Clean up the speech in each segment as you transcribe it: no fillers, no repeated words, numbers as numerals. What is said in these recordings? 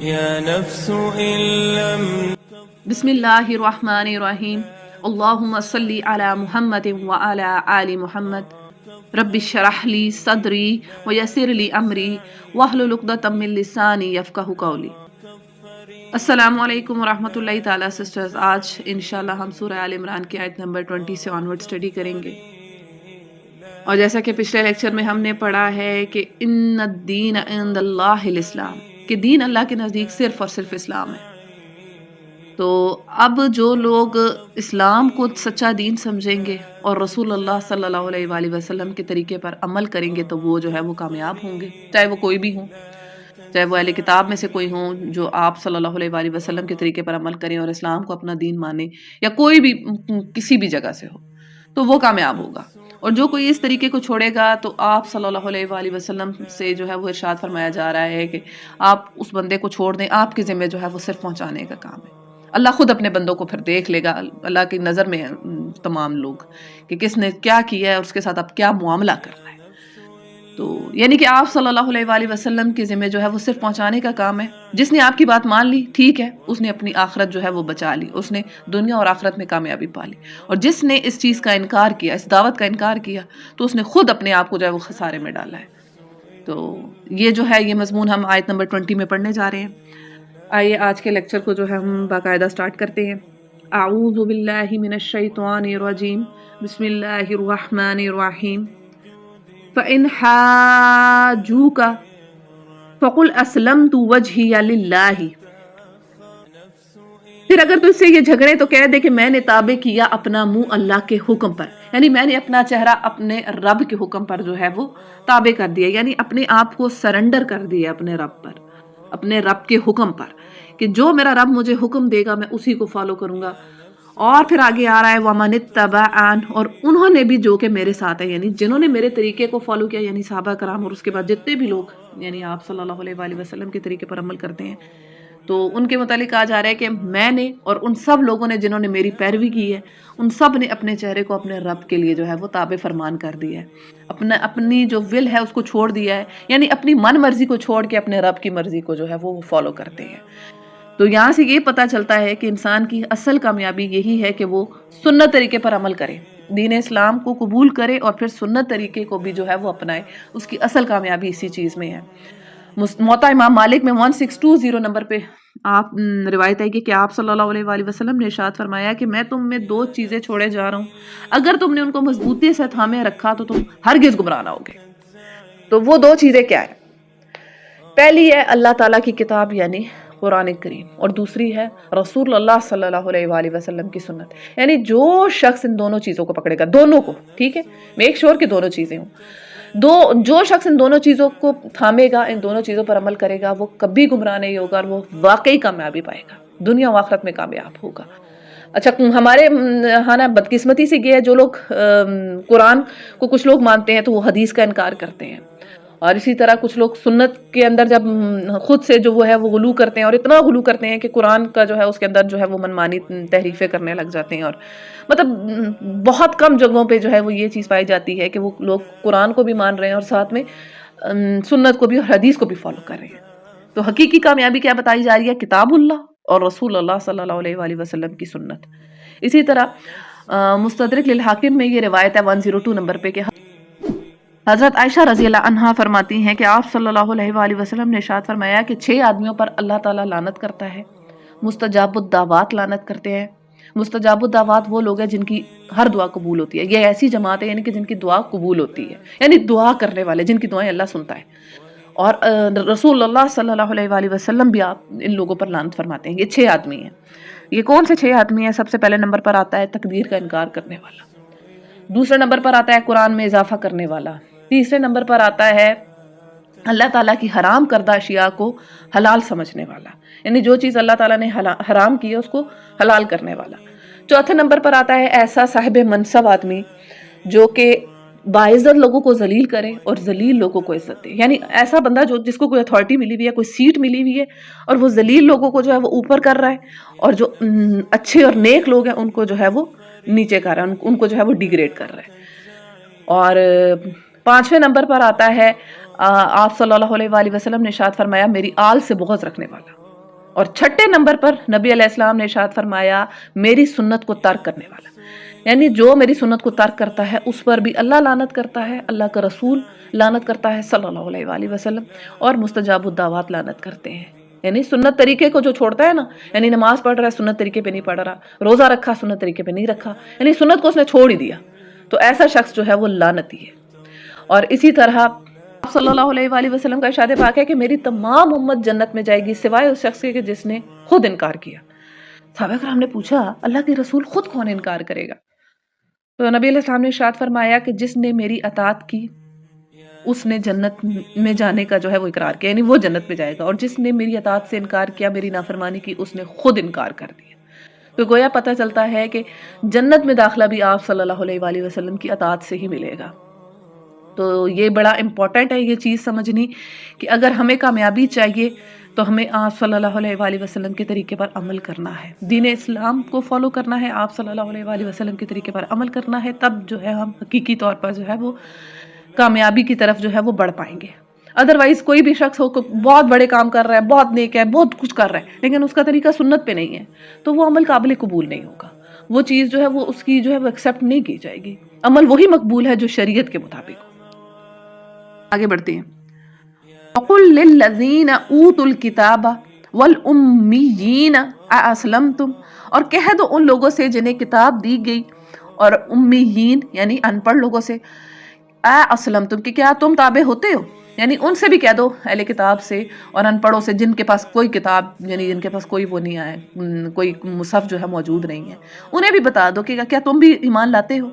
يا نفس إن لم بسم اللہ الرحمن الرحیم اللہم صلی علی محمد وعلی آل محمد رب اشرح لی صدری ویسر لی امری واحلل عقدۃ من لسانی یفقہوا قولی۔ السلام علیکم ورحمۃ اللہ تعالیٰ سسٹرز، آج انشاءاللہ ہم سورہ آل عمران کی آیت نمبر 20 سے آنورڈ اسٹڈی کریں گے، اور جیسا کہ پچھلے لیکچر میں ہم نے پڑھا ہے کہ ان الدین عند اللہ الاسلام، کہ دین اللہ کے نزدیک صرف اور صرف اسلام ہے۔ تو اب جو لوگ اسلام کو سچا دین سمجھیں گے اور رسول اللہ صلی اللہ علیہ وآلہ وسلم کے طریقے پر عمل کریں گے تو وہ جو ہے وہ کامیاب ہوں گے، چاہے وہ کوئی بھی ہوں، چاہے وہ اہل کتاب میں سے کوئی ہوں جو آپ صلی اللہ علیہ وآلہ وسلم کے طریقے پر عمل کریں اور اسلام کو اپنا دین مانے، یا کوئی بھی کسی بھی جگہ سے ہو تو وہ کامیاب ہوگا۔ اور جو کوئی اس طریقے کو چھوڑے گا تو آپ صلی اللہ علیہ وآلہ وسلم سے جو ہے وہ ارشاد فرمایا جا رہا ہے کہ آپ اس بندے کو چھوڑ دیں، آپ کے ذمہ جو ہے وہ صرف پہنچانے کا کام ہے۔ اللہ خود اپنے بندوں کو پھر دیکھ لے گا، اللہ کی نظر میں تمام لوگ کہ کس نے کیا کیا ہے اور اس کے ساتھ اب کیا معاملہ کرنا ہے۔ تو یعنی کہ آپ صلی اللہ علیہ وآلہ وسلم کے ذمہ جو ہے وہ صرف پہنچانے کا کام ہے۔ جس نے آپ کی بات مان لی ٹھیک ہے، اس نے اپنی آخرت جو ہے وہ بچا لی، اس نے دنیا اور آخرت میں کامیابی پا لی، اور جس نے اس چیز کا انکار کیا، اس دعوت کا انکار کیا، تو اس نے خود اپنے آپ کو جو ہے وہ خسارے میں ڈالا ہے۔ تو یہ جو ہے یہ مضمون ہم آیت نمبر 20 میں پڑھنے جا رہے ہیں۔ آئیے آج کے لیکچر کو جو ہے ہم باقاعدہ سٹارٹ کرتے ہیں۔ اعوذ باللہ من الشیطان الرجیم، بسم اللہ الرحمن الرحیم۔ فَإِنْ حَاجُّوكَ فَقُلْ أَسْلَمْتُ وَجْهِيَ لِلَّهِ۔ پھر اگر تجھ سے یہ جھگڑے تو کہہ دے کہ میں نے تابع کیا اپنا منہ اللہ کے حکم پر، یعنی میں نے اپنا چہرہ اپنے رب کے حکم پر جو ہے وہ تابع کر دیا، یعنی اپنے آپ کو سرنڈر کر دیا اپنے رب پر، اپنے رب کے حکم پر، کہ جو میرا رب مجھے حکم دے گا میں اسی کو فالو کروں گا۔ اور پھر آگے آ رہا ہے وَمَنِ اتَّبَعَنِ، اور انہوں نے بھی جو کہ میرے ساتھ ہیں، یعنی جنہوں نے میرے طریقے کو فالو کیا، یعنی صحابہ کرام اور اس کے بعد جتنے بھی لوگ یعنی آپ صلی اللہ علیہ وآلہ وسلم کے طریقے پر عمل کرتے ہیں، تو ان کے متعلق کہا جا رہا ہے کہ میں نے اور ان سب لوگوں نے جنہوں نے میری پیروی کی ہے، ان سب نے اپنے چہرے کو اپنے رب کے لیے جو ہے وہ تابع فرمان کر دیا ہے، اپنی جو ول ہے اس کو چھوڑ دیا ہے، یعنی اپنی من مرضی کو چھوڑ کے اپنے رب کی مرضی کو جو ہے وہ فالو کرتے ہیں۔ تو یہاں سے یہ پتہ چلتا ہے کہ انسان کی اصل کامیابی یہی ہے کہ وہ سنت طریقے پر عمل کرے، دین اسلام کو قبول کرے اور پھر سنت طریقے کو بھی جو ہے وہ اپنائے، اس کی اصل کامیابی اسی چیز میں ہے۔ موطا امام مالک میں 1620 نمبر پہ آپ روایت ہے کہ آپ صلی اللہ علیہ وآلہ وسلم نے ارشاد فرمایا کہ میں تم میں دو چیزیں چھوڑے جا رہا ہوں، اگر تم نے ان کو مضبوطی سے تھامے رکھا تو تم ہرگز گمراہ نہ ہوگے۔ تو وہ دو چیزیں کیا ہیں؟ پہلی ہے اللہ تعالیٰ کی کتاب یعنی قرآن کریم، اور دوسری ہے رسول اللہ صلی اللہ علیہ وآلہ وسلم کی سنت۔ یعنی جو شخص ان دونوں چیزوں کو پکڑے گا، دونوں کو، ٹھیک ہے، میک شور کہ دونوں چیزیں ہوں، جو شخص ان دونوں چیزوں کو تھامے گا، ان دونوں چیزوں پر عمل کرے گا، وہ کبھی گمراہ نہیں ہوگا اور وہ واقعی کامیابی پائے گا، دنیا و آخرت میں کامیاب ہوگا۔ اچھا، ہمارے ہاں نا بدقسمتی سے یہ ہے جو لوگ قرآن کو کچھ لوگ مانتے ہیں تو وہ حدیث کا انکار کرتے ہیں، اور اسی طرح کچھ لوگ سنت کے اندر جب خود سے جو وہ ہے وہ غلو کرتے ہیں، اور اتنا غلو کرتے ہیں کہ قرآن کا جو ہے اس کے اندر جو ہے وہ منمانی تحریفیں کرنے لگ جاتے ہیں، اور مطلب بہت کم جگہوں پہ جو ہے وہ یہ چیز پائی جاتی ہے کہ وہ لوگ قرآن کو بھی مان رہے ہیں اور ساتھ میں سنت کو بھی اور حدیث کو بھی فالو کر رہے ہیں۔ تو حقیقی کامیابی کیا بتائی جا رہی ہے؟ کتاب اللہ اور رسول اللہ صلی اللہ علیہ وآلہ وسلم کی سنت۔ اسی طرح مستدرک للحاکم میں یہ روایت ہے 102 نمبر پہ کہ حضرت عائشہ رضی اللہ عنہا فرماتی ہیں کہ آپ صلی اللہ علیہ وآلہ وسلم نے ارشاد فرمایا کہ 6 آدمیوں پر اللہ تعالیٰ لعنت کرتا ہے۔ مستجاب الدعوات لعنت کرتے ہیں۔ مستجاب الدعوات وہ لوگ ہیں جن کی ہر دعا قبول ہوتی ہے، یہ ایسی جماعت ہے یعنی کہ جن کی دعا قبول ہوتی ہے، یعنی دعا کرنے والے جن کی دعائیں اللہ سنتا ہے۔ اور رسول اللہ صلی اللہ علیہ وآلہ وسلم بھی آپ ان لوگوں پر لعنت فرماتے ہیں۔ یہ 6 آدمی ہیں۔ یہ کون سے 6 آدمی ہیں؟ سب سے پہلے نمبر پر آتا ہے تقدیر کا انکار کرنے والا، دوسرے نمبر پر آتا ہے قرآن میں اضافہ کرنے والا، تیسرے نمبر پر آتا ہے اللہ تعالیٰ کی حرام کردہ اشیاء کو حلال سمجھنے والا، یعنی جو چیز اللہ تعالیٰ نے حرام کی ہے اس کو حلال کرنے والا، چوتھے نمبر پر آتا ہے ایسا صاحب منصب آدمی جو کہ باعزت لوگوں کو ذلیل کرے اور ذلیل لوگوں کو عزت دے، یعنی ایسا بندہ جس کو کوئی اتھارٹی ملی ہوئی ہے، کوئی سیٹ ملی ہوئی ہے، اور وہ ذلیل لوگوں کو جو ہے وہ اوپر کر رہا ہے، اور جو اچھے اور نیک لوگ ہیں ان کو جو ہے وہ نیچے کر رہا ہے، ان کو جو ہے وہ ڈیگریڈ کر رہا ہے۔ اور 5ویں نمبر پر آتا ہے آپ صلی اللہ علیہ وآلہ وسلم نے ارشاد فرمایا میری آل سے بغض رکھنے والا، اور چھٹے نمبر پر نبی علیہ السلام نے ارشاد فرمایا میری سنت کو ترک کرنے والا، یعنی جو میری سنت کو ترک کرتا ہے اس پر بھی اللہ لعنت کرتا ہے، اللہ کا رسول لعنت کرتا ہے صلی اللہ علیہ وآلہ وسلم، اور مستجاب الدعوات لعنت کرتے ہیں۔ یعنی سنت طریقے کو جو چھوڑتا ہے نا، یعنی نماز پڑھ رہا ہے سنت طریقے پہ نہیں پڑھ رہا، روزہ رکھا سنت طریقے پہ نہیں رکھا، یعنی سنت کو اس نے چھوڑ ہی دیا، تو ایسا شخص جو ہے وہ لعنتی ہے۔ اور اسی طرح صلی اللہ علیہ وآلہ وسلم کا ارشاد پاک ہے کہ میری تمام امت جنت میں جائے گی سوائے اس شخص کے جس نے خود انکار کیا۔ صحابہ کرام نے پوچھا اللہ کے رسول خود کون انکار کرے گا؟ تو نبی علیہ السلام نے ارشاد فرمایا کہ جس نے میری اطاعت کی اس نے جنت میں جانے کا جو ہے وہ اقرار کیا، یعنی وہ جنت میں جائے گا، اور جس نے میری اطاعت سے انکار کیا، میری نافرمانی کی، اس نے خود انکار کر دیا۔ تو گویا پتہ چلتا ہے کہ جنت میں داخلہ بھی آپ صلی اللہ علیہ وآلہ وسلم کی اطاعت سے ہی ملے گا۔ تو یہ بڑا امپورٹنٹ ہے یہ چیز سمجھنی کہ اگر ہمیں کامیابی چاہیے تو ہمیں آپ صلی اللہ علیہ وآلہ وسلم کے طریقے پر عمل کرنا ہے، دین اسلام کو فالو کرنا ہے، آپ صلی اللہ علیہ وآلہ وسلم کے طریقے پر عمل کرنا ہے، تب جو ہے ہم حقیقی طور پر جو ہے وہ کامیابی کی طرف جو ہے وہ بڑھ پائیں گے۔ ادروائز کوئی بھی شخص ہو بہت بڑے کام کر رہا ہے، بہت نیک ہے، بہت کچھ کر رہا ہے، لیکن اس کا طریقہ سنت پہ نہیں ہے، تو وہ عمل قابل قبول نہیں ہوگا، وہ چیز جو ہے وہ اس کی جو ہے وہ ایکسیپٹ نہیں کی جائے گی۔ عمل وہی مقبول ہے جو شریعت کے مطابق ہو۔ آگے بڑھتے ہیں۔ وَقُلْ لِلَّذِينَ أُوتُوا الْكِتَابَ وَالْأُمِّيِّينَ أَأَسْلَمْتُمْ، اور کہہ دو ان لوگوں سے جنہیں کتاب دی گئی اور امیین یعنی ان پڑھ لوگوں سے، أَأَسْلَمْتُمْ کہ کیا تم تابع ہوتے ہو؟ یعنی ان سے بھی کہہ دو، اہل کتاب سے اور ان پڑھوں سے جن کے پاس کوئی کتاب یعنی جن کے پاس کوئی وہ نہیں آئے، کوئی مصحف جو ہے موجود نہیں ہے، انہیں بھی بتا دو کہ کیا تم بھی ایمان لاتے ہو؟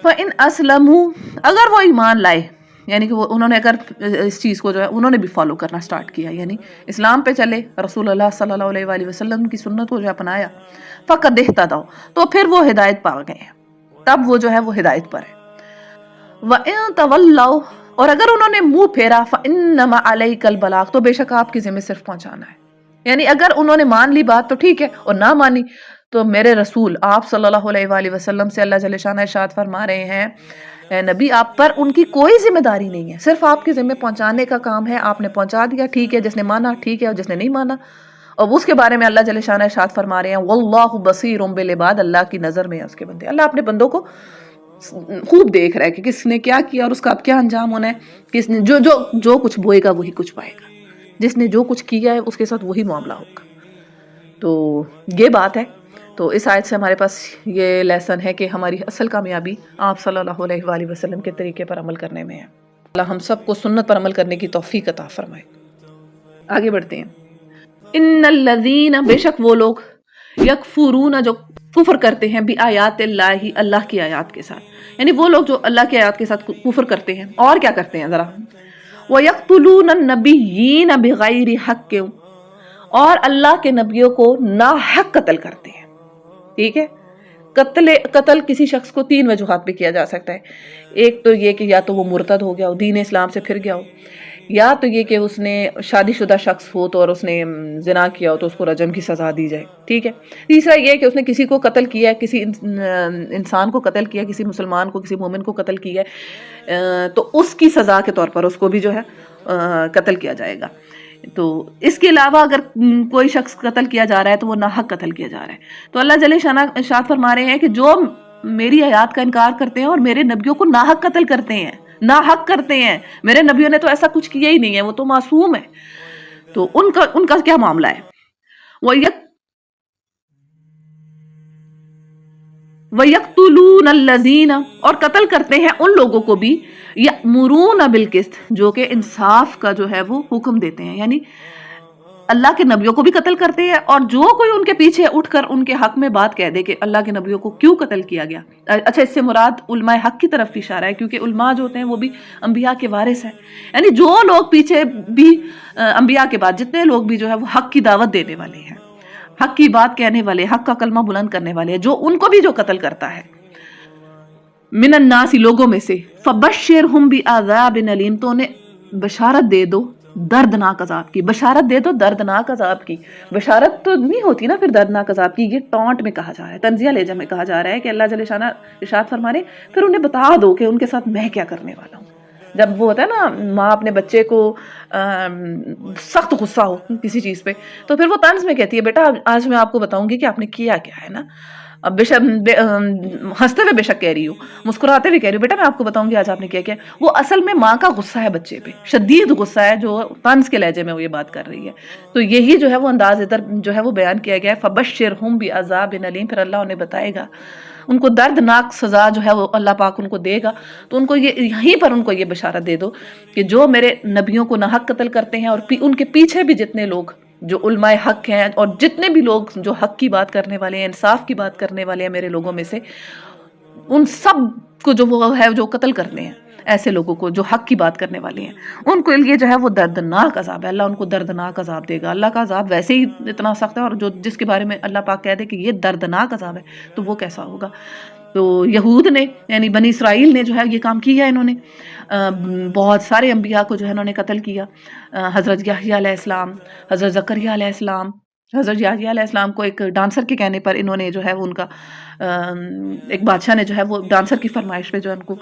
فَإِنْ أَسْلَمُوا اگر وہ ایمان لائے، یعنی کہ انہوں نے اگر اس چیز کو جو ہے انہوں نے بھی فالو کرنا سٹارٹ کیا، یعنی اسلام پہ چلے، رسول اللہ صلی اللہ علیہ وآلہ وسلم کی سنت کو جو اپنایا، فقد اہتدوا تو پھر وہ ہدایت پا گئے ہیں، تب وہ جو ہے وہ ہدایت پر ہے۔ وَإِن تَوَلَّوْا اور اگر انہوں نے منہ پھیرا، فَإِنَّمَا عَلَيْكَ الْبَلَاغُ تو بے شک آپ کی ذمہ صرف پہنچانا ہے، یعنی اگر انہوں نے مان لی بات تو ٹھیک ہے، اور نہ مانی تو میرے رسول آپ صلی اللہ علیہ وآلہ وسلم سے اللہ جل شانہ ارشاد فرما رہے ہیں اے نبی آپ پر ان کی کوئی ذمہ داری نہیں ہے، صرف آپ کے ذمہ پہنچانے کا کام ہے، آپ نے پہنچا دیا ٹھیک ہے، جس نے مانا ٹھیک ہے، اور جس نے نہیں مانا، اور اس کے بارے میں اللہ جل شانہ ارشاد فرما رہے ہیں واللہ بصیر بالعباد اللہ کی نظر میں ہے اس کے بندے، اللہ اپنے بندوں کو خوب دیکھ رہا ہے کہ کس نے کیا کیا اور اس کا اب کیا انجام ہونا ہے، کس نے جو کچھ بوئے گا وہی کچھ پائے گا، جس نے جو کچھ کیا ہے اس کے ساتھ وہی معاملہ ہوگا۔ تو یہ بات ہے، تو اس آیت سے ہمارے پاس یہ لیسن ہے کہ ہماری اصل کامیابی آپ صلی اللہ علیہ وآلہ وسلم کے طریقے پر عمل کرنے میں ہے۔ اللہ ہم سب کو سنت پر عمل کرنے کی توفیق عطا فرمائے۔ آگے بڑھتے ہیں۔ ان الذین بے شک وہ لوگ یکفرون جو کفر کرتے ہیں بآیات اللہ اللہ کی آیات کے ساتھ، یعنی وہ لوگ جو اللہ کی آیات کے ساتھ کفر کرتے ہیں اور کیا کرتے ہیں ذرا، وَيَقْتُلُونَ النَّبِيِّينَ بِغَيْرِ حَقٍّ اور اللہ کے نبیوں کو ناحق قتل کرتے ہیں، ٹھیک ہے۔ قتل کسی شخص کو تین وجوہات پہ کیا جا سکتا ہے، ایک تو یہ کہ یا تو وہ مرتد ہو گیا ہو، دین اسلام سے پھر گیا ہو، یا تو یہ کہ اس نے شادی شدہ شخص ہو تو اور اس نے زنا کیا ہو تو اس کو رجم کی سزا دی جائے، ٹھیک ہے۔ تیسرا یہ کہ اس نے کسی کو قتل کیا ہے، کسی انسان کو قتل کیا، کسی مسلمان کو، کسی مومن کو قتل کیا ہے، تو اس کی سزا کے طور پر اس کو بھی جو ہے قتل کیا جائے گا۔ تو اس کے علاوہ اگر کوئی شخص قتل کیا جا رہا ہے تو وہ ناحق قتل کیا جا رہا ہے۔ تو اللہ جل شانہ ارشاد فرما رہے ہیں کہ جو میری آیات کا انکار کرتے ہیں اور میرے نبیوں کو ناحق قتل کرتے ہیں، ناحق کرتے ہیں، میرے نبیوں نے تو ایسا کچھ کیا ہی نہیں ہے، وہ تو معصوم ہے، تو ان کا کیا معاملہ ہے؟ وَيَقْتُلُونَ الَّذِينَ اور قتل کرتے ہیں ان لوگوں کو بھی یأمرون بالقسط جو کہ انصاف کا جو ہے وہ حکم دیتے ہیں، یعنی اللہ کے نبیوں کو بھی قتل کرتے ہیں، اور جو کوئی ان کے پیچھے اٹھ کر ان کے حق میں بات کہہ دے کہ اللہ کے نبیوں کو کیوں قتل کیا گیا۔ اچھا اس سے مراد علماء حق کی طرف اشارہ ہے، کیونکہ علماء جو ہوتے ہیں وہ بھی انبیاء کے وارث ہیں، یعنی جو لوگ پیچھے بھی انبیاء کے بعد جتنے لوگ بھی جو ہے وہ حق کی دعوت دینے والے ہیں، حق کی بات کہنے والے، حق کا کلمہ بلند کرنے والے، جو ان کو بھی جو قتل کرتا ہے، من الناس لوگوں میں سے، فبشرہم بعذاب علیم تو انہیں بشارت دے دو دردناک عذاب کی، بشارت دے دو دردناک عذاب کی۔ بشارت تو نہیں ہوتی نا پھر دردناک عذاب کی، یہ ٹونٹ میں کہا جا رہا ہے، تنزیہ لہجہ میں کہا جا رہا ہے کہ اللہ جل شانہ ارشاد فرما رہے پھر انہیں بتا دو کہ ان کے ساتھ میں کیا کرنے والا ہوں۔ جب وہ ہوتا ہے نا ماں اپنے بچے کو سخت غصہ ہو کسی چیز پہ تو پھر وہ طنز میں کہتی ہے بیٹا آج میں آپ کو بتاؤں گی کہ آپ نے کیا کیا ہے نا. اب بے شک ہنستے ہوئے بے شک کہہ رہی ہوں, مسکراتے ہوئے کہہ رہی ہوں بیٹا میں آپ کو بتاؤں گی آج آپ نے کیا کیا. وہ اصل میں ماں کا غصہ ہے بچے پہ, شدید غصہ ہے, جو طنز کے لہجے میں وہ یہ بات کر رہی ہے. تو یہی جو ہے وہ انداز ادھر جو ہے وہ بیان کیا گیا ہے, فبشرہم بعذاب علیم. پھر اللہ انہیں بتائے گا, ان کو دردناک سزا جو ہے وہ اللہ پاک ان کو دے گا. تو ان کو یہیں پر ان کو یہ بشارت دے دو کہ جو میرے نبیوں کو ناحق قتل کرتے ہیں, اور ان کے پیچھے بھی جتنے لوگ جو علماء حق ہیں اور جتنے بھی لوگ جو حق کی بات کرنے والے ہیں, انصاف کی بات کرنے والے ہیں میرے لوگوں میں سے, ان سب کو جو وہ ہے جو قتل کرنے ہیں ایسے لوگوں کو جو حق کی بات کرنے والے ہیں, ان کو لیے جو ہے وہ دردناک عذاب ہے. اللہ ان کو دردناک عذاب دے گا. اللہ کا عذاب ویسے ہی اتنا سخت ہے, اور جو جس کے بارے میں اللہ پاک کہہ دے کہ یہ دردناک عذاب ہے تو وہ کیسا ہوگا. تو یہود نے یعنی بنی اسرائیل نے جو ہے یہ کام کیا, انہوں نے بہت سارے انبیاء کو جو ہے انہوں نے قتل کیا. حضرت یحییٰ علیہ السلام, حضرت زکریا علیہ السلام, حضرت یحییٰ علیہ السلام کو ایک ڈانسر کے کہنے پر انہوں نے جو ہے وہ ان کا ایک بادشاہ نے جو ہے وہ ڈانسر کی فرمائش پہ جو ہے ان کو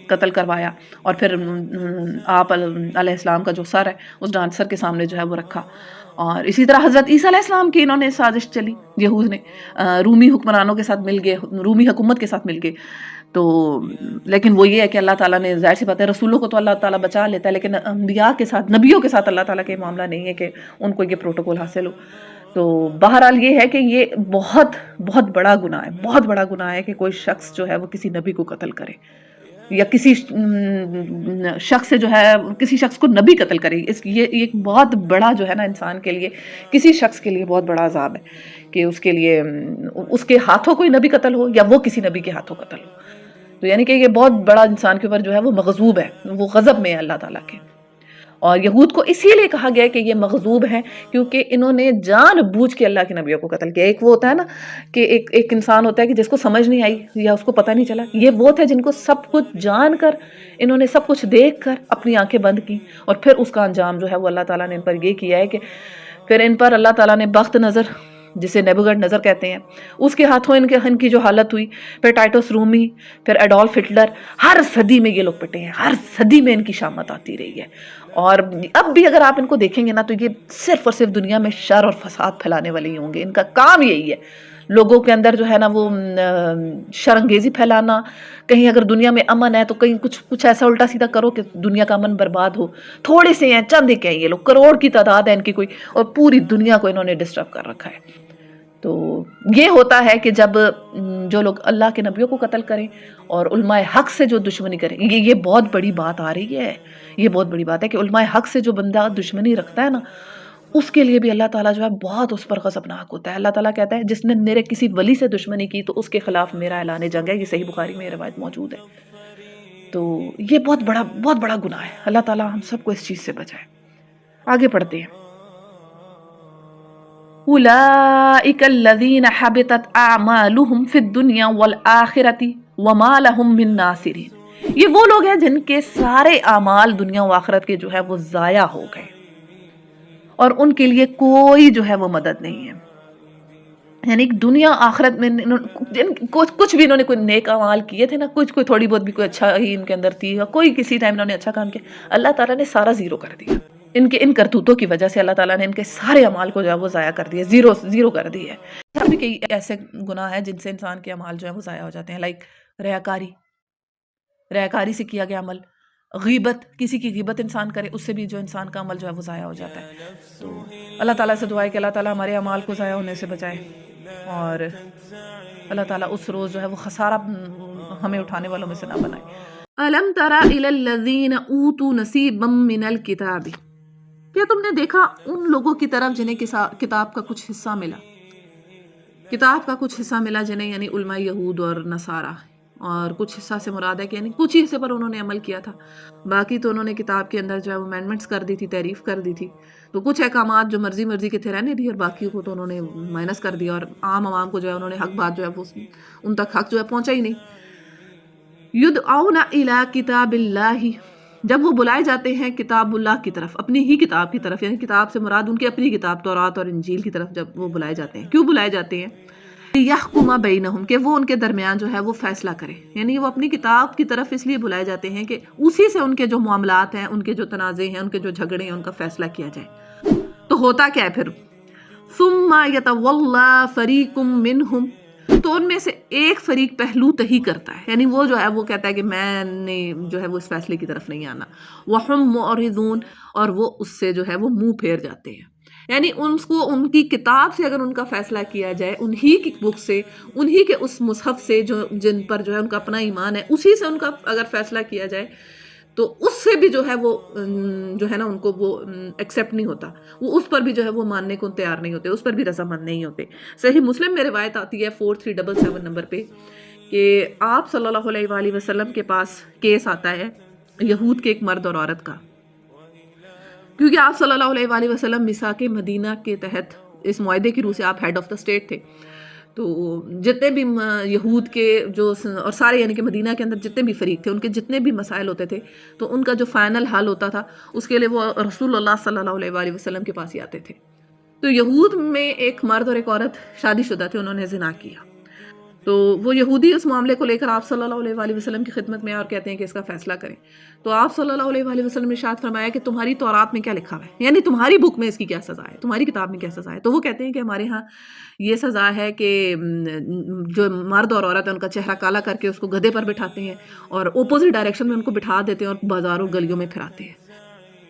قتل کروایا, اور پھر آپ علیہ السلام کا جو سر ہے اس ڈانسر کے سامنے جو ہے وہ رکھا. اور اسی طرح حضرت عیسیٰ علیہ السلام کی انہوں نے سازش چلی, یہود نے رومی حکمرانوں کے ساتھ مل گئے, رومی حکومت کے ساتھ مل گئے. تو لیکن وہ یہ ہے کہ اللہ تعالیٰ نے ظاہر سی بات ہے رسولوں کو تو اللہ تعالیٰ بچا لیتا ہے, لیکن انبیاء کے ساتھ نبیوں کے ساتھ اللہ تعالیٰ کا معاملہ نہیں ہے کہ ان کو یہ پروٹوکول حاصل ہو. تو بہرحال یہ ہے کہ یہ بہت بہت بڑا گناہ ہے, بہت بڑا گناہ ہے کہ کوئی شخص جو ہے وہ کسی نبی کو قتل کرے, یا کسی شخص سے جو ہے کسی شخص کو نبی قتل کرے. یہ ایک بہت بڑا جو ہے نا انسان کے لیے, کسی شخص کے لیے بہت بڑا عذاب ہے کہ اس کے لیے اس کے ہاتھوں کوئی نبی قتل ہو یا وہ کسی نبی کے ہاتھوں قتل ہو. تو یعنی کہ یہ بہت بڑا انسان کے اوپر جو ہے وہ مغضوب ہے, وہ غضب میں ہے اللہ تعالیٰ کے. اور یہود کو اسی لیے کہا گیا کہ یہ مغضوب ہیں کیونکہ انہوں نے جان بوجھ کے اللہ کے نبیوں کو قتل کیا. ایک وہ ہوتا ہے نا کہ ایک انسان ہوتا ہے کہ جس کو سمجھ نہیں آئی یا اس کو پتہ نہیں چلا, یہ وہ تھے جن کو سب کچھ جان کر انہوں نے سب کچھ دیکھ کر اپنی آنکھیں بند کی, اور پھر اس کا انجام جو ہے وہ اللہ تعالیٰ نے ان پر یہ کیا ہے کہ پھر ان پر اللہ تعالیٰ نے بخت نظر, جسے نیبوکڈ نظر کہتے ہیں, اس کے ہاتھوں ان کی جو حالت ہوئی, پھر ٹائٹس رومی, پھر ایڈولف ہٹلر, ہر صدی میں یہ لوگ پٹے ہیں, ہر صدی میں ان کی شامت آتی رہی ہے. اور اب بھی اگر آپ ان کو دیکھیں گے نا تو یہ صرف اور صرف دنیا میں شر اور فساد پھیلانے والے ہی ہوں گے. ان کا کام یہی ہے, لوگوں کے اندر جو ہے نا وہ شرانگیزی پھیلانا. کہیں اگر دنیا میں امن ہے تو کہیں کچھ ایسا الٹا سیدھا کرو کہ دنیا کا امن برباد ہو. تھوڑے سے ہیں, چند ایک ہیں یہ لوگ, کروڑ کی تعداد ہے ان کی کوئی, اور پوری دنیا کو انہوں نے ڈسٹرب کر رکھا ہے. تو یہ ہوتا ہے کہ جب جو لوگ اللہ کے نبیوں کو قتل کریں اور علماء حق سے جو دشمنی کریں, یہ بہت بڑی بات آ رہی ہے. یہ بہت بڑی بات ہے کہ علماء حق سے جو بندہ دشمنی رکھتا ہے نا, اس کے لیے بھی اللہ تعالیٰ جو ہے بہت اس پر غضبناک ہوتا ہے. اللہ تعالیٰ کہتا ہے جس نے میرے کسی ولی سے دشمنی کی تو اس کے خلاف میرا اعلان جنگ ہے. یہ صحیح بخاری میں یہ روایت موجود ہے. تو یہ بہت بڑا گناہ ہے. اللہ تعالیٰ ہم سب کو اس چیز سے بچائے. آگے پڑھتے ہیں. اولئک الذین حبطت اعمالهم فی الدنیا والآخرۃ وما لهم من ناصرین. یہ وہ لوگ ہیں جن کے سارے اعمال دنیا و آخرت کے جو ہے وہ ضائع ہو گئے, اور ان کے لیے کوئی جو ہے وہ مدد نہیں ہے. یعنی دنیا آخرت میں کچھ بھی انہوں نے کوئی نیک اعمال کیے تھے نا, کوئی تھوڑی بہت بھی کوئی اچھا ہی ان کے اندر تھی, کوئی کسی ٹائم انہوں نے اچھا کام کیا, اللہ تعالیٰ نے سارا زیرو کر دیا. ان کرتوتوں کی وجہ سے اللہ تعالیٰ نے ان کے سارے اعمال کو جو ہے وہ ضائع کر دیا, زیرو کر دی ہے. بھی کئی ایسے گناہ ہیں جن سے انسان کے اعمال جو ہے وہ ضائع ہو جاتے ہیں, لائک ریاکاری سے کیا گیا عمل, غیبت, کسی کی غیبت انسان کرے اس سے بھی جو انسان کا عمل جو ہے وہ ضائع ہو جاتا ہے. تو اللہ تعالیٰ سے دعا ہے کہ اللہ تعالیٰ ہمارے اعمال کو ضائع ہونے سے بچائے, اور اللہ تعالیٰ اس روز جو ہے وہ خسارہ ہمیں اٹھانے والوں میں سے نہ بنائے. الم تر الی الذین اوتوا نصیبا من الکتاب. کیا تم نے دیکھا ان لوگوں کی طرف جنہیں کتاب کا کچھ حصہ ملا, کتاب کا کچھ حصہ ملا جنہیں یعنی علماء یہود اور نصارہ, اور کچھ حصہ سے مراد ہے کہ یعنی کچھ ہی حصے پر انہوں نے عمل کیا تھا, باقی تو انہوں نے کتاب کے اندر جو ہے امینڈمنٹس کر دی تھی, تحریف کر دی تھی. تو کچھ احکامات جو مرضی کے تھے رہنے دی, اور باقی کو تو انہوں نے مائنس کر دیا, اور عوام کو جو ہے انہوں نے حق بات جو ہے وہ ان تک حق جو ہے پہنچا ہی نہیں. یدعون الی کتاب اللہ, جب وہ بلائے جاتے ہیں کتاب اللہ کی طرف, اپنی ہی کتاب کی طرف, یعنی کتاب سے مراد ان کی اپنی کتاب تورات اور انجیل کی طرف جب وہ بلائے جاتے ہیں. کیوں بلائے جاتے ہیں؟ یحکم بینہم، کہ وہ ان کے درمیان جو ہے وہ فیصلہ کرے. یعنی وہ اپنی کتاب کی طرف اس لیے بلائے جاتے ہیں کہ اسی سے ان کے جو معاملات ہیں، ان کے جو تنازع ہیں، ان کے جو جھگڑے ہیں، ان کا فیصلہ کیا جائے. تو ہوتا کیا ہے پھر؟ ثم یتولی فریق منہم، تو ان میں سے ایک فریق پہلو تہی کرتا ہے، یعنی وہ جو ہے وہ کہتا ہے کہ میں نے جو ہے وہ اس فیصلے کی طرف نہیں آنا. وہم معرضون، اور وہ اس سے جو ہے وہ منہ پھیر جاتے ہیں. یعنی ان کو ان کی کتاب سے اگر ان کا فیصلہ کیا جائے، انہی کی بک سے، انہی کے اس مصحف سے جو جن پر جو ہے ان کا اپنا ایمان ہے، اسی سے ان کا اگر فیصلہ کیا جائے تو اس سے بھی جو ہے وہ جو ہے نا ان کو وہ ایکسیپٹ نہیں ہوتا، وہ اس پر بھی جو ہے وہ ماننے کو تیار نہیں ہوتے، اس پر بھی رضامند نہیں ہوتے. صحیح مسلم میں روایت آتی ہے 4377 نمبر پہ کہ آپ صلی اللہ علیہ وآلہ وسلم کے پاس کیس آتا ہے یہود کے ایک مرد اور عورت کا، کیونکہ آپ صلی اللہ علیہ وآلہ وسلم میثاق مدینہ کے تحت اس معاہدے کی روح سے آپ ہیڈ آف دا اسٹیٹ تھے. تو جتنے بھی یہود کے جو اور سارے یعنی کہ مدینہ کے اندر جتنے بھی فریق تھے، ان کے جتنے بھی مسائل ہوتے تھے تو ان کا جو فائنل حل ہوتا تھا اس کے لیے وہ رسول اللہ صلی اللہ علیہ وآلہ وسلم کے پاس ہی آتے تھے. تو یہود میں ایک مرد اور ایک عورت شادی شدہ تھے، انہوں نے زنا کیا. تو وہ یہودی اس معاملے کو لے کر آپ صلی اللہ علیہ وآلہ وسلم کی خدمت میں اور کہتے ہیں کہ اس کا فیصلہ کریں. تو آپ صلی اللہ علیہ وآلہ وسلم نے ارشاد فرمایا کہ تمہاری تورات میں کیا لکھا ہوا ہے، یعنی تمہاری بک میں اس کی کیا سزا ہے، تمہاری کتاب میں کیا سزا ہے. تو وہ کہتے ہیں کہ ہمارے ہاں یہ سزا ہے کہ جو مرد اور عورت ہے ان کا چہرہ کالا کر کے اس کو گدھے پر بٹھاتے ہیں اور اپوزٹ ڈائریکشن میں ان کو بٹھا دیتے ہیں اور بازاروں گلیوں میں پھراتے ہیں.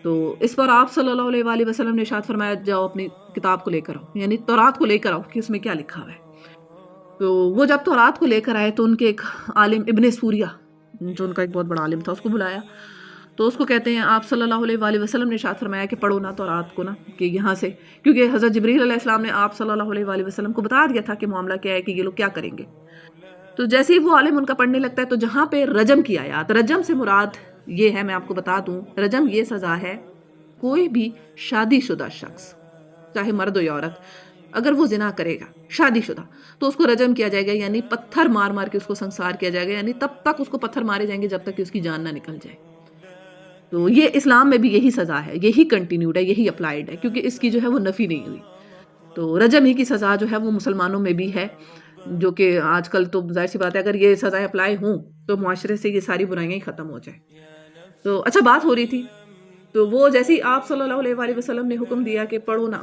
تو اس پر آپ صلی اللہ علیہ وآلہ وسلم نے ارشاد فرمایا جاؤ اپنی کتاب کو لے کر آؤ، یعنی تورات کو لے کر آؤ کہ اس میں کیا لکھا ہوا ہے. تو وہ جب تورات کو لے کر آئے تو ان کے ایک عالم ابن سوریہ جو ان کا ایک بہت بڑا عالم تھا اس کو بلایا. تو اس کو کہتے ہیں آپ صلی اللہ علیہ وآلہ وسلم نے ارشاد فرمایا کہ پڑھو نا تورات کو نا، کہ یہاں سے، کیونکہ حضرت جبریل علیہ السلام نے آپ صلی اللہ علیہ وآلہ وسلم کو بتا دیا تھا کہ معاملہ کیا ہے، کہ یہ لوگ کیا کریں گے. تو جیسے ہی وہ عالم ان کا پڑھنے لگتا ہے تو جہاں پہ رجم کی آیات، رجم سے مراد یہ ہے، میں آپ کو بتا دوں، رجم یہ سزا ہے کوئی بھی شادی شدہ شخص چاہے مرد ہو یا عورت اگر وہ زنا کرے گا شادی شدہ تو اس کو رجم کیا جائے گا، یعنی پتھر مار مار کے اس کو سنسار کیا جائے گا، یعنی تب تک اس کو پتھر مارے جائیں گے جب تک کہ اس کی جان نہ نکل جائے. تو یہ اسلام میں بھی یہی سزا ہے، یہی کنٹینیوڈ ہے، یہی اپلائیڈ ہے، کیونکہ اس کی جو ہے وہ نفی نہیں ہوئی. تو رجم ہی کی سزا جو ہے وہ مسلمانوں میں بھی ہے، جو کہ آج کل تو ظاہر سی بات ہے اگر یہ سزائیں اپلائی ہوں تو معاشرے سے یہ ساری برائیاں ہی ختم ہو جائیں. تو اچھا بات ہو رہی تھی، تو وہ جیسے ہی آپ صلی اللہ علیہ وآلہ وسلم نے حکم دیا کہ پڑھو نا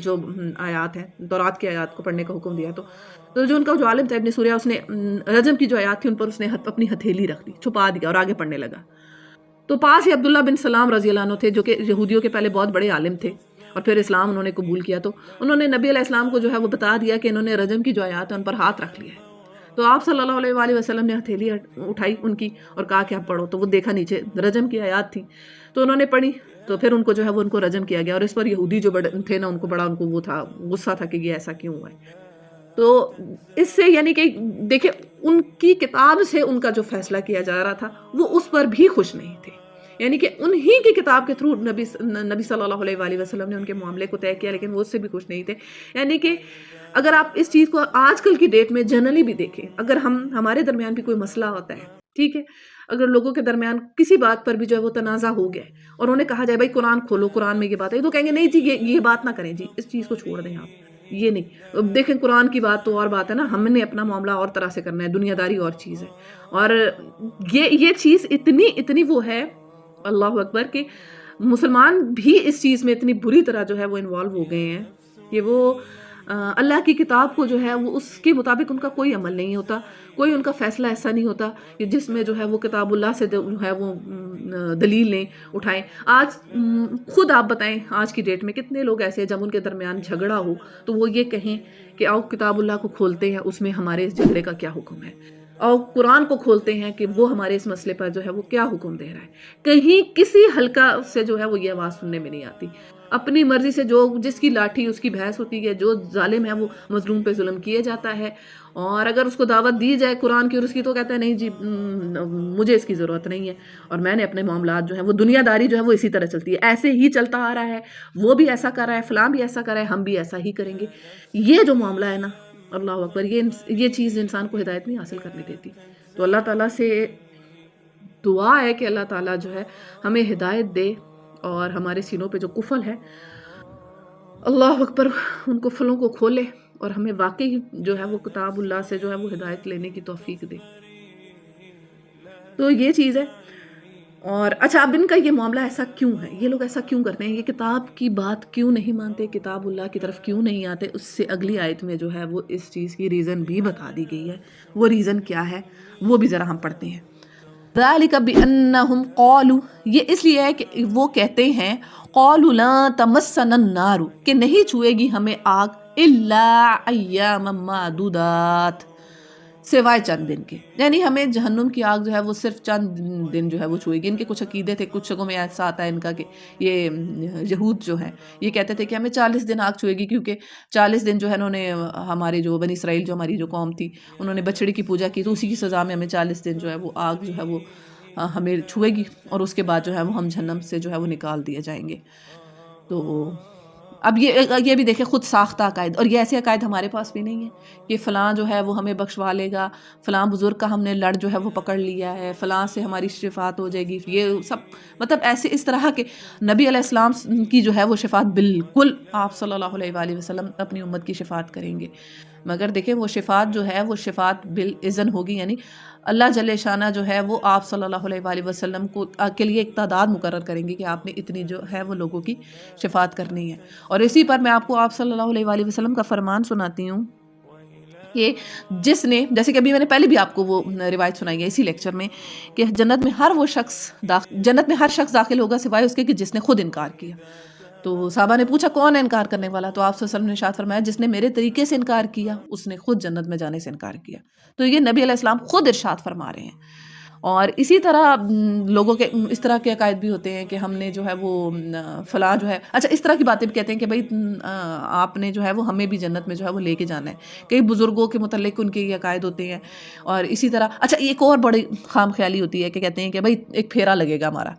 جو آیات ہیں، تورات کی آیات کو پڑھنے کا حکم دیا، تو جو ان کا جو عالم تھا ابن سوریہ، اس نے رجم کی جو آیات تھی ان پر اس نے اپنی ہتھیلی رکھ دی، چھپا دیا اور آگے پڑھنے لگا. تو پاس ہی عبداللہ بن سلام رضی اللہ عنہ تھے جو کہ یہودیوں کے پہلے بہت بڑے عالم تھے اور پھر اسلام انہوں نے قبول کیا. تو انہوں نے نبی علیہ السلام کو جو ہے وہ بتا دیا کہ انہوں نے رجم کی جو آیات ہیں ان پر ہاتھ رکھ لیا ہے. تو آپ صلی اللہ علیہ وآلہ وسلم نے ہتھیلی اٹھائی ان کی اور کہا کہ آپ پڑھو. تو وہ دیکھا نیچے رجم کی آیات تھی تو انہوں نے پڑھی، تو پھر ان کو جو ہے وہ ان کو رجم کیا گیا. اور اس پر یہودی جو بڑے تھے نا ان کو بڑا ان کو وہ تھا، غصہ تھا کہ یہ ایسا کیوں ہوا ہے. تو اس سے یعنی کہ دیکھیں ان کی کتاب سے ان کا جو فیصلہ کیا جا رہا تھا وہ اس پر بھی خوش نہیں تھے، یعنی کہ انہی کی کتاب کے تھرو نبی صلی اللہ علیہ وآلہ وسلم نے ان کے معاملے کو طے کیا، لیکن وہ اس سے بھی خوش نہیں تھے. یعنی کہ اگر آپ اس چیز کو آج کل کی ڈیٹ میں جنرلی بھی دیکھیں، اگر ہمارے درمیان بھی کوئی مسئلہ ہوتا ہے، ٹھیک ہے، اگر لوگوں کے درمیان کسی بات پر بھی جو ہے وہ تنازع ہو گیا اور انہیں کہا جائے بھائی قرآن کھولو، قرآن میں یہ بات ہے، تو کہیں گے نہیں جی یہ بات نہ کریں جی، اس چیز کو چھوڑ دیں آپ، یہ نہیں. دیکھیں قرآن کی بات تو اور بات ہے نا، ہم نے اپنا معاملہ اور طرح سے کرنا ہے، دنیا داری اور چیز ہے. اور یہ چیز اتنی وہ ہے، اللہ اکبر، کہ مسلمان بھی اس چیز میں اتنی بری طرح جو ہے وہ انوالو ہو گئے ہیں کہ وہ اللہ کی کتاب کو جو ہے وہ اس کے مطابق ان کا کوئی عمل نہیں ہوتا، کوئی ان کا فیصلہ ایسا نہیں ہوتا کہ جس میں جو ہے وہ کتاب اللہ سے جو ہے وہ دلیل لیں اٹھائیں. آج خود آپ بتائیں آج کی ڈیٹ میں کتنے لوگ ایسے ہیں جب ان کے درمیان جھگڑا ہو تو وہ یہ کہیں کہ آؤ کتاب اللہ کو کھولتے ہیں، اس میں ہمارے اس جھگڑے کا کیا حکم ہے، اور قرآن کو کھولتے ہیں کہ وہ ہمارے اس مسئلے پر جو ہے وہ کیا حکم دے رہا ہے. کہیں کسی حلقہ سے جو ہے وہ یہ آواز سننے میں نہیں آتی. اپنی مرضی سے جس کی لاٹھی اس کی بھینس ہوتی ہے، جو ظالم ہے وہ مظلوم پہ ظلم کیے جاتا ہے. اور اگر اس کو دعوت دی جائے قرآن کی اور اس کی تو کہتا ہے نہیں جی مجھے اس کی ضرورت نہیں ہے، اور میں نے اپنے معاملات جو ہیں وہ دنیا داری جو ہے وہ اسی طرح چلتی ہے، ایسے ہی چلتا آ رہا ہے، وہ بھی ایسا کر رہا ہے، فلاں بھی ایسا کر رہا ہے، ہم بھی ایسا ہی کریں گے. یہ جو معاملہ ہے نا، اللہ اکبر، یہ چیز انسان کو ہدایت نہیں حاصل کرنے دیتی. تو اللہ تعالیٰ سے دعا ہے کہ اللہ تعالیٰ جو ہے ہمیں ہدایت دے اور ہمارے سینوں پہ جو قفل ہے، اللہ اکبر، ان قفلوں کو کھولے اور ہمیں واقعی جو ہے وہ کتاب اللہ سے جو ہے وہ ہدایت لینے کی توفیق دے. تو یہ چیز ہے. اور اچھا اب ان کا یہ معاملہ ایسا کیوں ہے، یہ لوگ ایسا کیوں کرتے ہیں، یہ کتاب کی بات کیوں نہیں مانتے، کتاب اللہ کی طرف کیوں نہیں آتے؟ اس سے اگلی آیت میں جو ہے وہ اس چیز کی ریزن بھی بتا دی گئی ہے. وہ ریزن کیا ہے وہ بھی ذرا ہم پڑھتے ہیں. ذالک بانہم قالوا، یہ اس لیے ہے کہ وہ کہتے ہیں قالوا لا تمسنا النار، کہ نہیں چھوئے گی ہمیں آگ الا ایاما معدودات، سوائے چند دن کے. یعنی ہمیں جہنم کی آگ جو ہے وہ صرف چند دن جو ہے وہ چھوئے گی. ان کے کچھ عقیدے تھے، کچھ جگہوں میں ایسا آتا ہے ان کا کہ یہ یہود جو ہیں یہ کہتے تھے کہ ہمیں 40 دن آگ چھوئے گی، کیونکہ 40 دن جو ہے انہوں نے ہمارے جو بنی اسرائیل جو ہماری جو قوم تھی انہوں نے بچڑی کی پوجا کی، تو اسی کی سزا میں ہمیں 40 دن جو ہے وہ آگ جو ہے وہ ہمیں چھوئے گی، اور اس کے بعد جو ہے وہ ہم جہنم سے جو ہے وہ نکال دیے جائیں گے. تو اب یہ بھی دیکھیں خود ساختہ عقائد، اور یہ ایسے عقائد ہمارے پاس بھی نہیں ہیں کہ فلاں جو ہے وہ ہمیں بخشوا لے گا، فلاں بزرگ کا ہم نے لڑ جو ہے وہ پکڑ لیا ہے، فلاں سے ہماری شفاعت ہو جائے گی. یہ سب مطلب ایسے اس طرح کے نبی علیہ السلام کی جو ہے وہ شفاعت بالکل آپ صلی اللہ علیہ وآلہ وسلم اپنی امت کی شفاعت کریں گے. مگر دیکھیں وہ شفاعت جو ہے وہ شفاعت بالاذن ہوگی، یعنی اللہ جل شانہ جو ہے وہ آپ صلی اللہ علیہ وآلہ وسلم کے لیے ایک تعداد مقرر کریں گے کہ آپ نے اتنی جو ہے وہ لوگوں کی شفاعت کرنی ہے. اور اسی پر میں آپ کو آپ صلی اللہ علیہ وآلہ وسلم کا فرمان سناتی ہوں کہ جس نے، جیسے کہ ابھی میں نے پہلے بھی آپ کو وہ روایت سنائی ہے اسی لیکچر میں، کہ جنت میں ہر شخص داخل ہوگا سوائے اس کے کہ جس نے خود انکار کیا. تو صحابہ نے پوچھا کون ہے انکار کرنے والا؟ تو آپ صلی اللہ علیہ وسلم نے ارشاد فرمایا جس نے میرے طریقے سے انکار کیا اس نے خود جنت میں جانے سے انکار کیا. تو یہ نبی علیہ السلام خود ارشاد فرما رہے ہیں. اور اسی طرح لوگوں کے اس طرح کے عقائد بھی ہوتے ہیں کہ ہم نے جو ہے وہ فلاں جو ہے، اچھا اس طرح کی باتیں بھی کہتے ہیں کہ بھائی آپ نے جو ہے وہ ہمیں بھی جنت میں جو ہے وہ لے کے جانا ہے. کئی بزرگوں کے متعلق ان کے یہ عقائد ہوتے ہیں. اور اسی طرح اچھا ایک اور بڑی خام خیالی ہوتی ہے کہ کہتے ہیں کہ بھائی ایک پھیرا لگے گا ہمارا،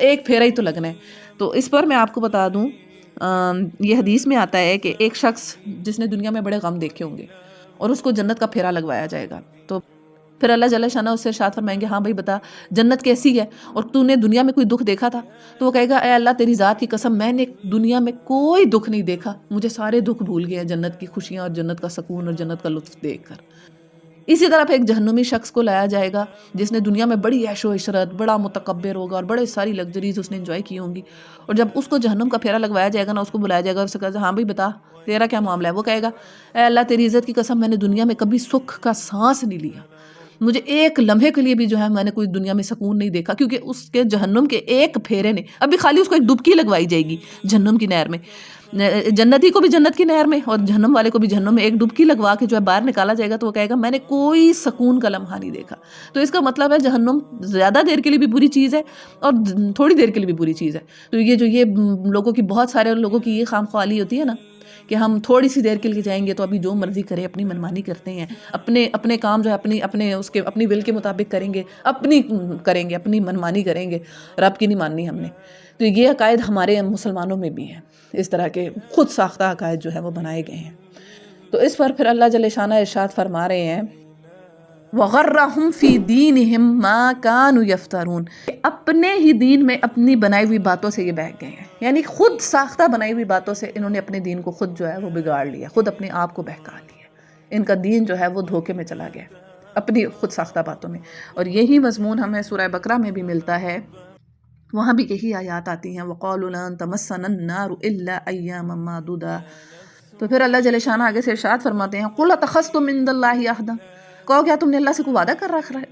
ایک پھیرا ہی تو لگنا ہے. تو اس پر میں آپ کو بتا دوں یہ حدیث میں آتا ہے کہ ایک شخص جس نے دنیا میں بڑے غم دیکھے ہوں گے اور اس کو جنت کا پھیرا لگوایا جائے گا، تو پھر اللہ جل شانہ اس سے ارشاد فرمائیں گے ہاں بھائی بتا جنت کیسی ہے اور تو نے دنیا میں کوئی دکھ دیکھا تھا؟ تو وہ کہے گا اے اللہ تیری ذات کی قسم میں نے دنیا میں کوئی دکھ نہیں دیکھا، مجھے سارے دکھ بھول گئے ہیں جنت کی خوشیاں اور جنت کا سکون اور جنت کا لطف دیکھ کر. اسی طرح پھر ایک جہنمی شخص کو لایا جائے گا جس نے دنیا میں بڑی عیش و عشرت، بڑا متکبر ہوگا اور بڑے ساری لگژریز اس نے انجوائے کی ہوں گی. اور جب اس کو جہنم کا پھیرا لگوایا جائے گا نا، اس کو بلایا جائے گا اور اسے کہا ہاں بھائی بتا تیرا کیا معاملہ ہے؟ وہ کہے گا اے اللہ تیری عزت کی قسم میں نے دنیا میں کبھی سکھ کا سانس نہیں لیا، مجھے ایک لمحے کے لیے بھی جو ہے میں نے کوئی دنیا میں سکون نہیں دیکھا، کیونکہ اس کے جہنم کے ایک پھیرے نے، ابھی خالی اس کو ایک ڈبکی لگوائی جائے گی جہنم کی نہر میں، جنتی کو بھی جنت کی نہر میں اور جہنم والے کو بھی جہنم میں ایک ڈبکی لگوا کے جو ہے باہر نکالا جائے گا، تو وہ کہے گا میں نے کوئی سکون کا لمحہ نہیں دیکھا. تو اس کا مطلب ہے جہنم زیادہ دیر کے لیے بھی بری چیز ہے اور تھوڑی دیر کے لیے بھی بری چیز ہے. تو یہ لوگوں کی، بہت سارے لوگوں کی یہ خام خوالی ہوتی ہے نا کہ ہم تھوڑی سی دیر کے لیے جائیں گے تو ابھی جو مرضی کریں، اپنی منمانی کرتے ہیں، اپنے کام جو ہے اپنی ول کے مطابق کریں گے، اپنی منمانی کریں گے، رب کی نہیں ماننی ہم نے. تو یہ عقائد ہمارے مسلمانوں میں بھی ہیں، اس طرح کے خود ساختہ عقائد جو ہے وہ بنائے گئے ہیں. تو اس پر پھر اللہ جل شانہ ارشاد فرما رہے ہیں وَغَرَّهُمْ فِي دِينِهِمْ مَا كَانُوا يَفْتَرُونَ، اپنے ہی دین میں اپنی بنائی ہوئی باتوں سے یہ بہک گئے ہیں، یعنی خود ساختہ بنائی ہوئی باتوں سے انہوں نے اپنے دین کو خود جو ہے وہ بگاڑ لیا، خود اپنے آپ کو بہکا لیا. ان کا دین جو ہے وہ دھوکے میں چلا گیا اپنی خود ساختہ باتوں میں. اور یہی مضمون ہمیں سورہ بقرہ میں بھی ملتا ہے، وہاں بھی یہی آیات آتی ہیں وَقَالُوا لَن تَمَسَّنَا النَّارُ إِلَّا أَيَّامًا مَّعْدُودَةً. تو پھر اللہ جل شانہ آگے سے ارشاد فرماتے ہیں قُلْ أَتَخَذْتُم مِّن دُونِ اللَّهِ عَهْدًا، کہو کیا تم نے اللہ سے کوئی وعدہ کر رکھا ہے،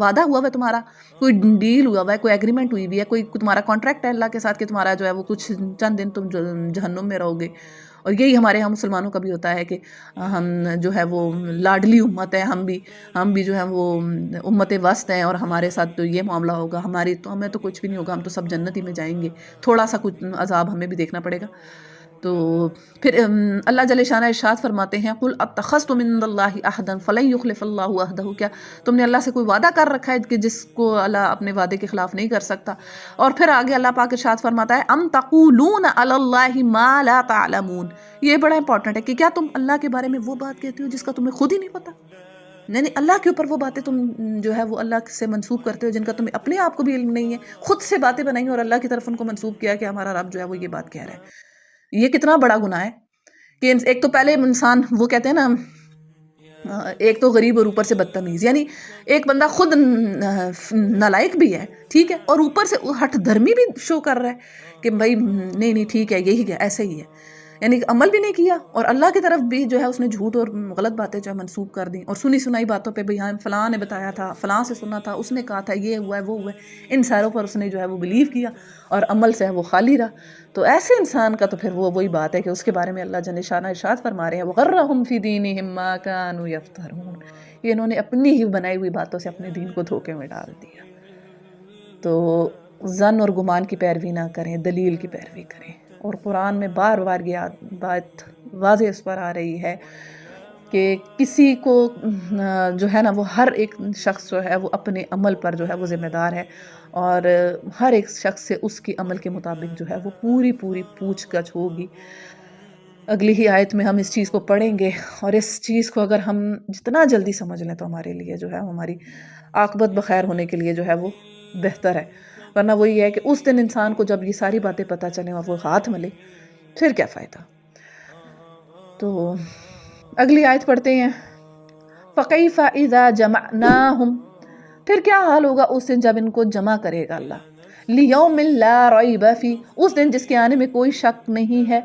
وعدہ ہوا ہے تمہارا، کوئی ڈیل ہوا ہے، کوئی ایگریمنٹ ہوئی ہوئی ہے، کوئی تمہارا کانٹریکٹ ہے اللہ کے ساتھ کہ تمہارا جو ہے وہ کچھ چند دن تم جہنم میں رہو گے. اور یہی ہمارے ہم مسلمانوں کا بھی ہوتا ہے کہ ہم جو ہے وہ لاڈلی امت ہے، ہم بھی جو ہے وہ امت وسط ہیں اور ہمارے ساتھ تو یہ معاملہ ہوگا، ہمیں تو کچھ بھی نہیں ہوگا، ہم تو سب جنتی میں جائیں گے، تھوڑا سا کچھ عذاب ہمیں بھی دیکھنا پڑے گا. تو پھر اللہ جل شانہ ارشاد فرماتے ہیں قُلْ أَتَّخَذْتُم مِّن اللَّهِ عَهْدًا فَلَن يُخْلِفَ اللَّهُ عَهْدَهُ، کیا تم نے اللہ سے کوئی وعدہ کر رکھا ہے کہ جس کو اللہ اپنے وعدے کے خلاف نہیں کر سکتا. اور پھر آگے اللہ پاک ارشاد فرماتا ہے أَمْ تَقُولُونَ عَلَى اللَّهِ مَا لَا تَعْلَمُونَ، یہ بڑا امپورٹنٹ ہے کہ کیا تم اللہ کے بارے میں وہ بات کہتے ہو جس کا تمہیں خود ہی نہیں پتا، یعنی اللہ کے اوپر وہ باتیں تم جو ہے وہ اللہ سے منسوب کرتے ہو جن کا تمہیں اپنے آپ کو بھی علم نہیں ہے، خود سے باتیں بنائی اور اللہ کی طرف ان کو منسوب کیا کہ ہمارا رب جو ہے وہ یہ بات کہہ رہا ہے. یہ کتنا بڑا گناہ ہے کہ ایک تو پہلے انسان وہ کہتے ہیں نا ایک تو غریب اور اوپر سے بدتمیز، یعنی ایک بندہ خود نالائق بھی ہے ٹھیک ہے، اور اوپر سے ہٹ دھرمی بھی شو کر رہا ہے کہ بھائی نہیں ٹھیک ہے یہی ہے ایسے ہی ہے، یعنی عمل بھی نہیں کیا اور اللہ کی طرف بھی جو ہے اس نے جھوٹ اور غلط باتیں جو ہے منسوب کر دیں، اور سنی سنائی باتوں پہ بھئی ہاں فلاں نے بتایا تھا، فلاں سے سنا تھا، اس نے کہا تھا یہ ہوا ہے وہ ہوا ہے، ان ساروں پر اس نے جو ہے وہ بلیو کیا اور عمل سے ہے وہ خالی رہا۔ تو ایسے انسان کا تو پھر وہی بات ہے کہ اس کے بارے میں اللہ جل شانہ ارشاد فرما رہے ہیں وَغَرَّهُمْ فِي دِينِهِمْ مَا كَانُوا يَفْتَرُونَ، یہ انہوں نے اپنی ہی بنائی ہوئی باتوں سے اپنے دین کو دھوکے میں ڈال دیا۔ تو ظن اور گمان کی پیروی نہ کریں، دلیل کی پیروی کریں، اور قرآن میں بار بار یہ بات واضح اس پر آ رہی ہے کہ کسی کو جو ہے نا وہ ہر ایک شخص جو ہے وہ اپنے عمل پر جو ہے وہ ذمہ دار ہے، اور ہر ایک شخص سے اس کی عمل کے مطابق جو ہے وہ پوری پوچھ گچھ ہوگی۔ اگلی ہی آیت میں ہم اس چیز کو پڑھیں گے، اور اس چیز کو اگر ہم جتنا جلدی سمجھ لیں تو ہمارے لیے جو ہے ہماری عاقبت بخیر ہونے کے لیے جو ہے وہ بہتر ہے، ورنہ وہی ہے کہ اس دن انسان کو جب یہ ساری باتیں پتہ چلیں اور وہ ہاتھ ملے پھر کیا فائدہ۔ تو اگلی آیت پڑھتے ہیں فَكَيْفَ إِذَا جَمَعْنَاهُمْ، پھر کیا حال ہوگا اس دن جب ان کو جمع کرے گا اللہ، لِيَوْمٍ لَا رَيْبَ فِيهِ، اس دن جس کے آنے میں کوئی شک نہیں ہے،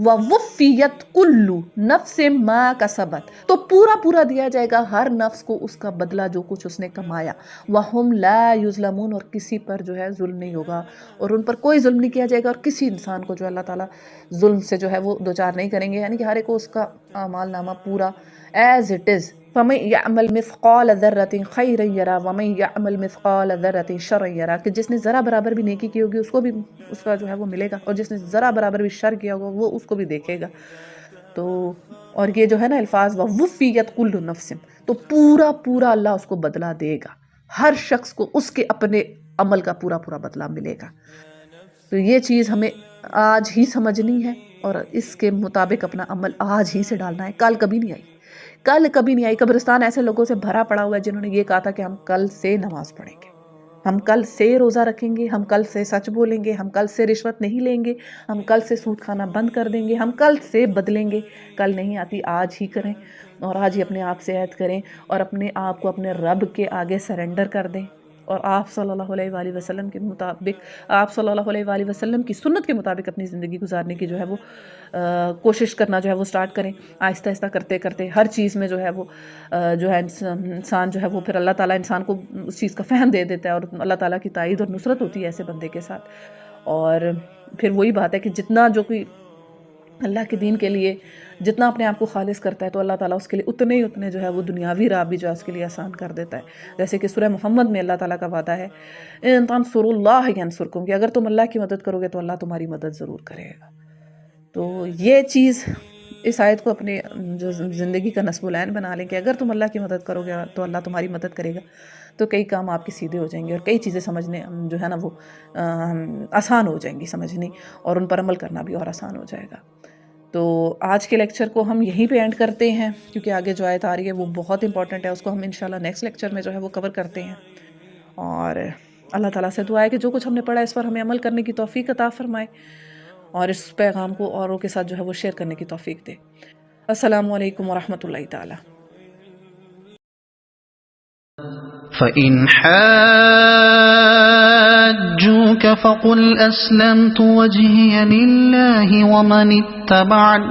وَوُفِّيَتْ كُلُّ نَفْسٍ مَا كَسَبَتْ، تو پورا دیا جائے گا ہر نفس کو اس کا بدلہ جو کچھ اس نے کمایا، وَهُمْ لَا يُظْلَمُونَ، اور کسی پر جو ہے ظلم نہیں ہوگا، اور ان پر کوئی ظلم نہیں کیا جائے گا، اور کسی انسان کو جو اللہ تعالیٰ ظلم سے جو ہے وہ دوچار نہیں کریں گے، یعنی کہ ہر ایک کو اس کا اعمال نامہ پورا ایز اٹ از، فَمَن يَعْمَلْ مِثْقَالَ ذَرَّةٍ خَيْرًا يَرَهُ وَمَن يَعْمَلْ مِثْقَالَ ذَرَّةٍ شَرًّا يَرَهُ، کہ جس نے ذرا برابر بھی نیکی کی ہوگی اس کو بھی اس کا جو ہے وہ ملے گا، اور جس نے ذرا برابر بھی شر کیا ہوگا وہ اس کو بھی دیکھے گا۔ تو اور یہ جو ہے نا الفاظ وَوُفِّيَتْ كُلُّ نَفْسٍ، تو پورا اللہ اس کو بدلہ دے گا، ہر شخص کو اس کے اپنے عمل کا پورا بدلہ ملے گا۔ تو یہ چیز ہمیں آج ہی سمجھنی ہے، اور اس کے مطابق اپنا عمل آج ہی سے ڈالنا ہے، کل کبھی نہیں آئی۔ قبرستان ایسے لوگوں سے بھرا پڑا ہوا ہے جنہوں نے یہ کہا تھا کہ ہم کل سے نماز پڑھیں گے، ہم کل سے روزہ رکھیں گے، ہم کل سے سچ بولیں گے، ہم کل سے رشوت نہیں لیں گے، ہم کل سے سود کھانا بند کر دیں گے، ہم کل سے بدلیں گے۔ کل نہیں آتی، آج ہی کریں، اور آج ہی اپنے آپ سے عہد کریں، اور اپنے آپ کو اپنے رب کے آگے سرنڈر کر دیں، اور آپ صلی اللہ علیہ وآلہ وسلم کے مطابق، آپ صلی اللہ علیہ وآلہ وسلم کی سنت کے مطابق اپنی زندگی گزارنے کی جو ہے وہ کوشش کرنا جو ہے وہ سٹارٹ کریں، آہستہ کرتے ہر چیز میں جو ہے وہ جو ہے انسان جو ہے وہ پھر اللہ تعالیٰ انسان کو اس چیز کا فہم دے دیتا ہے، اور اللہ تعالیٰ کی تائید اور نصرت ہوتی ہے ایسے بندے کے ساتھ۔ اور پھر وہی بات ہے کہ جتنا جو کوئی اللہ کے دین کے لیے جتنا اپنے آپ کو خالص کرتا ہے تو اللہ تعالیٰ اس کے لیے اتنے جو ہے وہ دنیاوی راہ بھی جو ہے اس کے لیے آسان کر دیتا ہے، جیسے کہ سورہ محمد میں اللہ تعالیٰ کا وعدہ ہے ان تنصروا اللہ ینصرکم، کہ اگر تم اللہ کی مدد کرو گے تو اللہ تمہاری مدد ضرور کرے گا۔ تو یہ چیز اس آیت کو اپنے جو زندگی کا نصب العین بنا لیں کہ اگر تم اللہ کی مدد کرو گے تو اللہ تمہاری مدد کرے گا، تو کئی کام آپ کے سیدھے ہو جائیں گے، اور کئی چیزیں سمجھنے جو ہے نا وہ آسان ہو جائیں گی سمجھنی، اور ان پر عمل کرنا بھی اور آسان ہو جائے گا۔ تو آج کے لیکچر کو ہم یہیں پہ اینڈ کرتے ہیں، کیونکہ آگے جو آیت آ رہی ہے وہ بہت امپورٹنٹ ہے، اس کو ہم انشاءاللہ نیکسٹ لیکچر میں جو ہے وہ کور کرتے ہیں، اور اللہ تعالیٰ سے دعا ہے کہ جو کچھ ہم نے پڑھا اس پر ہمیں عمل کرنے کی توفیق عطا فرمائے، اور اس پیغام کو اوروں کے ساتھ جو ہے وہ شیئر کرنے کی توفیق دے۔ السلام علیکم ورحمۃ اللہ تعالیٰ۔ فَإِنْ حَاجُّوكَ فَقُلْ أَسْلَمْتُ وَجْهِيَ لِلَّهِ وَمَنِ اتَّبَعَنِ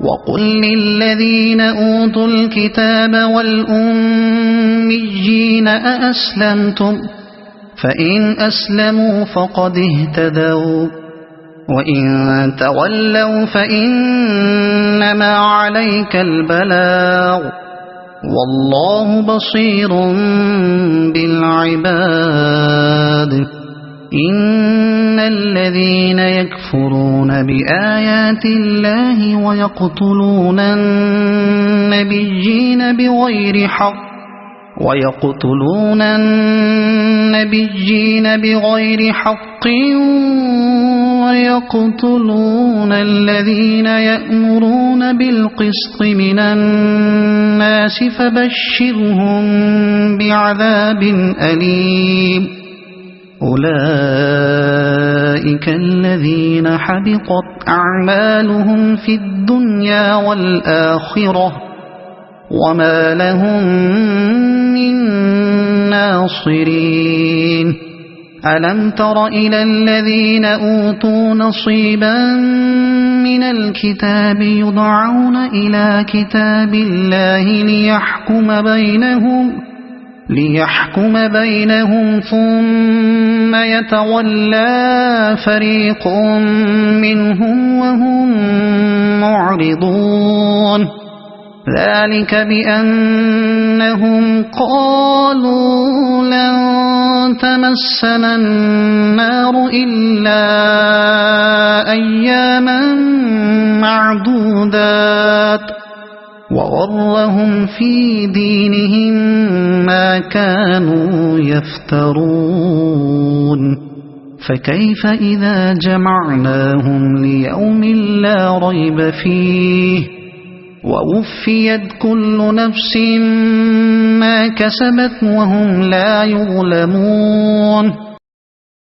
وَقُلْ لِلَّذِينَ أُوتُوا الْكِتَابَ وَالْأُمِّيِّينَ أَأَسْلَمْتُمْ فَإِنْ أَسْلَمُوا فَقَدِ اهْتَدَوْا وَإِن تَوَلَّوْا فَإِنَّمَا عَلَيْكَ الْبَلَاغُ وَاللَّهُ بَصِيرٌ بِالْعِبَادِ إِنَّ الَّذِينَ يَكْفُرُونَ بِآيَاتِ اللَّهِ وَيَقْتُلُونَ النَّبِيِّينَ بِغَيْرِ حَقٍّ وَيَقْتُلُونَ الَّذِينَ يَأْمُرُونَ بِالْقِسْطِ مِنَ النَّاسِ فَبَشِّرْهُم بِعَذَابٍ أَلِيمٍ أولئك الذين حبطت أعمالهم في الدنيا والآخرة وما لهم من ناصرين ألم تر إلى الذين أوتوا نصيبا من الكتاب يدعون إلى كتاب الله ليحكم بينهم ثم يتولى فريق منهم وهم معرضون ذلك بأنهم قالوا لن تمسنا النار إلا أياما معدودات وغرهم في دينهم ما كانوا يفترون فكيف إذا جمعناهم ليوم لا ريب فيه ووفيت كل نفس ما كسبت وهم لا يظلمون